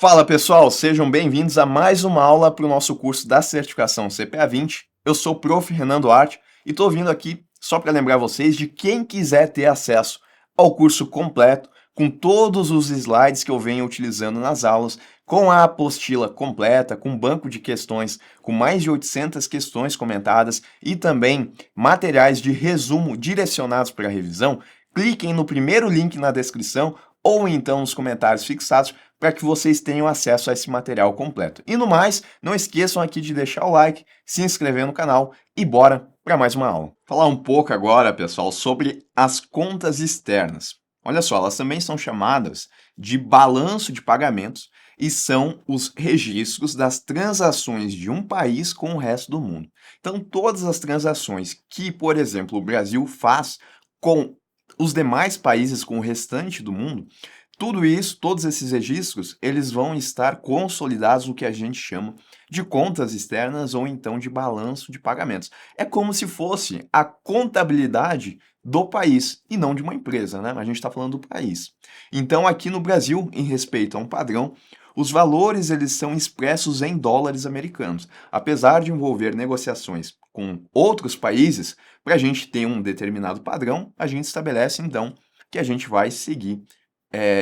Fala pessoal, sejam bem-vindos a mais uma aula para o nosso curso da certificação CPA 20. Eu sou o Prof. Renan Duarte e estou vindo aqui só para lembrar vocês de quem quiser ter acesso ao curso completo, com todos os slides que eu venho utilizando nas aulas, com a apostila completa, com banco de questões, com mais de 800 questões comentadas e também materiais de resumo direcionados para a revisão, cliquem no primeiro link na descrição ou então nos comentários fixados para que vocês tenham acesso a esse material completo. E no mais, não esqueçam aqui de deixar o like, se inscrever no canal e bora para mais uma aula. Falar um pouco agora, pessoal, sobre as contas externas. Olha só, elas também são chamadas de balanço de pagamentos e são os registros das transações de um país com o resto do mundo. Então, todas as transações que, por exemplo, o Brasil faz com os demais países, com o restante do mundo, tudo isso, todos esses registros, eles vão estar consolidados no que a gente chama de contas externas ou então de balanço de pagamentos. É como se fosse a contabilidade do país e não de uma empresa, né? A gente está falando do país. Então, aqui no Brasil, em respeito a um padrão, os valores eles são expressos em dólares americanos. Apesar de envolver negociações com outros países, para a gente ter um determinado padrão, a gente estabelece então que a gente vai seguir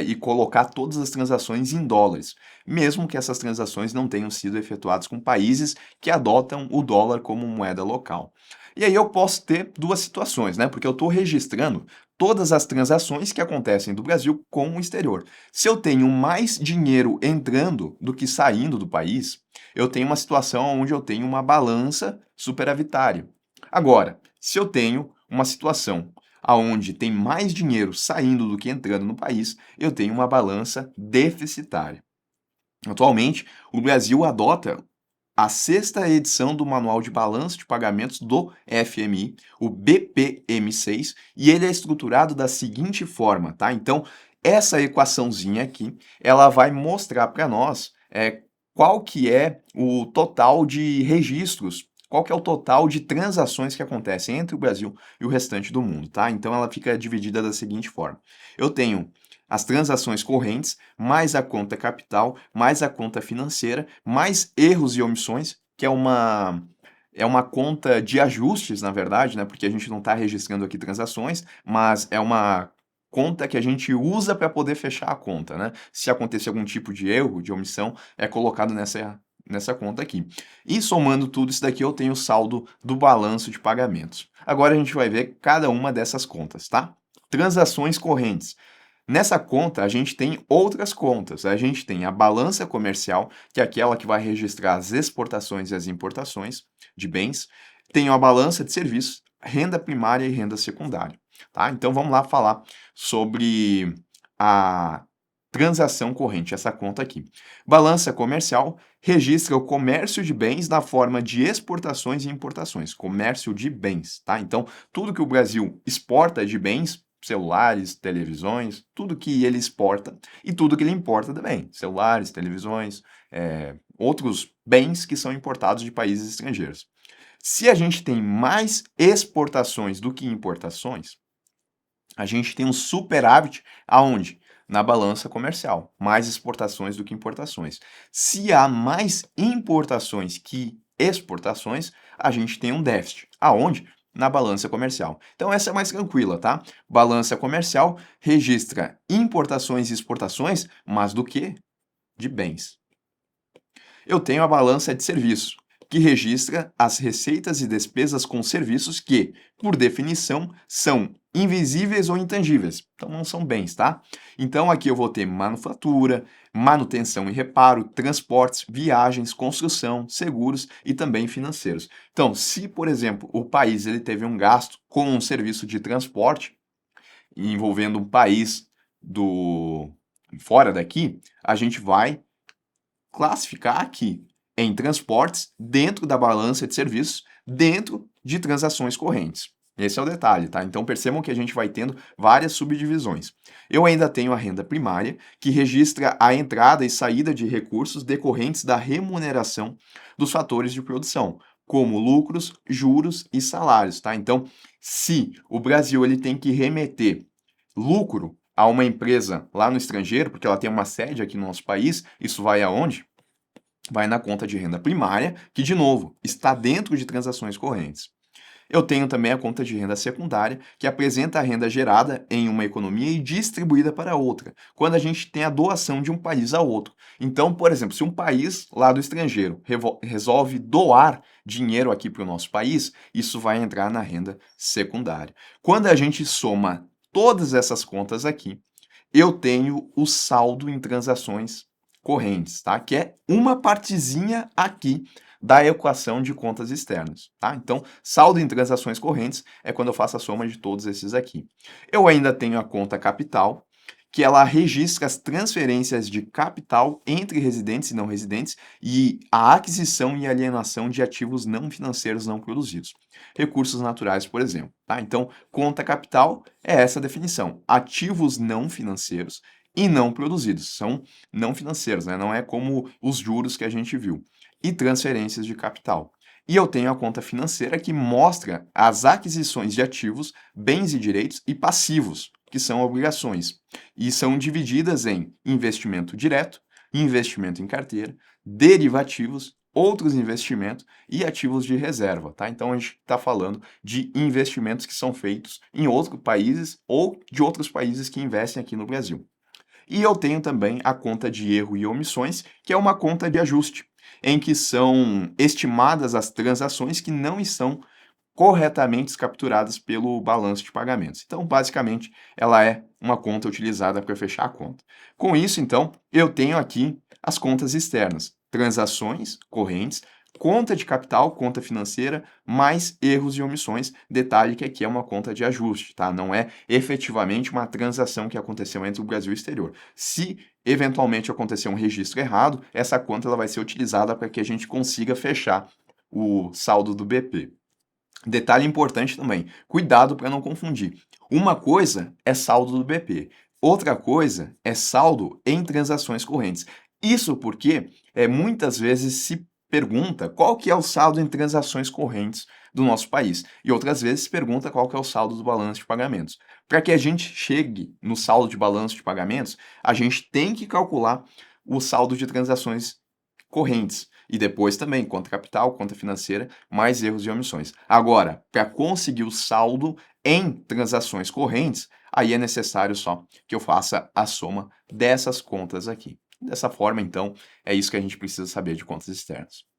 e colocar todas as transações em dólares, mesmo que essas transações não tenham sido efetuadas com países que adotam o dólar como moeda local. E aí eu posso ter duas situações, né? Porque eu estou registrando todas as transações que acontecem do Brasil com o exterior. Se eu tenho mais dinheiro entrando do que saindo do país, eu tenho uma situação onde eu tenho uma balança superavitária. Agora, se eu tenho uma situação aonde tem mais dinheiro saindo do que entrando no país, eu tenho uma balança deficitária. Atualmente, o Brasil adota a sexta edição do Manual de Balanço de Pagamentos do FMI, o BPM6, e ele é estruturado da seguinte forma, tá? Então, essa equaçãozinha aqui, ela vai mostrar para nós qual que é o total de registros, qual que é o total de transações que acontecem entre o Brasil e o restante do mundo, tá? Então, ela fica dividida da seguinte forma. Eu tenho as transações correntes, mais a conta capital, mais a conta financeira, mais erros e omissões, que é uma conta de ajustes, na verdade, né? Porque a gente não está registrando aqui transações, mas é uma conta que a gente usa para poder fechar a conta, né? Se acontecer algum tipo de erro, de omissão, é colocado nessa conta aqui. E somando tudo isso daqui, eu tenho o saldo do balanço de pagamentos. Agora a gente vai ver cada uma dessas contas, tá? Transações correntes. Nessa conta, a gente tem outras contas. A gente tem a balança comercial, que é aquela que vai registrar as exportações e as importações de bens. Tem a balança de serviços, renda primária e renda secundária. Tá? Então vamos lá falar sobre a transação corrente, essa conta aqui. Balança comercial registra o comércio de bens na forma de exportações e importações. Comércio de bens, tá? Então, tudo que o Brasil exporta de bens, celulares, televisões, tudo que ele exporta e tudo que ele importa também, celulares, televisões, outros bens que são importados de países estrangeiros. Se a gente tem mais exportações do que importações, a gente tem um superávit aonde? Na balança comercial, mais exportações do que importações. Se há mais importações que exportações, a gente tem um déficit. Aonde? Na balança comercial. Então essa é mais tranquila, tá? Balança comercial registra importações e exportações, mas do que? De bens. Eu tenho a balança de serviço, que registra as receitas e despesas com serviços que, por definição, são invisíveis ou intangíveis. Então não são bens, tá? Então aqui eu vou ter manufatura, manutenção e reparo, transportes, viagens, construção, seguros e também financeiros. Então, se, por exemplo, o país ele teve um gasto com um serviço de transporte envolvendo um país do fora daqui, a gente vai classificar aqui em transportes dentro da balança de serviços, dentro de transações correntes. Esse é o detalhe, tá? Então percebam que a gente vai tendo várias subdivisões. Eu ainda tenho a renda primária, que registra a entrada e saída de recursos decorrentes da remuneração dos fatores de produção, como lucros, juros e salários, tá? Então, se o Brasil ele tem que remeter lucro a uma empresa lá no estrangeiro, porque ela tem uma sede aqui no nosso país, isso vai aonde? Vai na conta de renda primária, que, de novo, está dentro de transações correntes. Eu tenho também a conta de renda secundária, que apresenta a renda gerada em uma economia e distribuída para outra, quando a gente tem a doação de um país a outro. Então, por exemplo, se um país lá do estrangeiro resolve doar dinheiro aqui para o nosso país, isso vai entrar na renda secundária. Quando a gente soma todas essas contas aqui, eu tenho o saldo em transações correntes, tá? Que é uma partezinha aqui da equação de contas externas, tá? Então, saldo em transações correntes é quando eu faço a soma de todos esses aqui. Eu ainda tenho a conta capital, que ela registra as transferências de capital entre residentes e não residentes e a aquisição e alienação de ativos não financeiros não produzidos. Recursos naturais, por exemplo, tá? Então, conta capital é essa definição: ativos não financeiros e não produzidos. São não financeiros, né? Não é como os juros que a gente viu. E transferências de capital. E eu tenho a conta financeira que mostra as aquisições de ativos, bens e direitos e passivos, que são obrigações. E são divididas em investimento direto, investimento em carteira, derivativos, outros investimentos e ativos de reserva, tá? Então a gente está falando de investimentos que são feitos em outros países ou de outros países que investem aqui no Brasil. E eu tenho também a conta de erro e omissões, que é uma conta de ajuste, em que são estimadas as transações que não estão corretamente capturadas pelo balanço de pagamentos. Então, basicamente, ela é uma conta utilizada para fechar a conta. Com isso, então, eu tenho aqui as contas externas, transações correntes, conta de capital, conta financeira, mais erros e omissões. Detalhe que aqui é uma conta de ajuste, tá? Não é efetivamente uma transação que aconteceu entre o Brasil e o exterior. Se eventualmente acontecer um registro errado, essa conta ela vai ser utilizada para que a gente consiga fechar o saldo do BP. Detalhe importante também, cuidado para não confundir. Uma coisa é saldo do BP, outra coisa é saldo em transações correntes. Isso porque muitas vezes se pergunta qual que é o saldo em transações correntes do nosso país e outras vezes se pergunta qual que é o saldo do balanço de pagamentos. Para que a gente chegue no saldo de balanço de pagamentos, a gente tem que calcular o saldo de transações correntes. E depois também conta capital, conta financeira, mais erros e omissões. Agora, para conseguir o saldo em transações correntes, aí é necessário só que eu faça a soma dessas contas aqui. Dessa forma, então, é isso que a gente precisa saber de contas externas.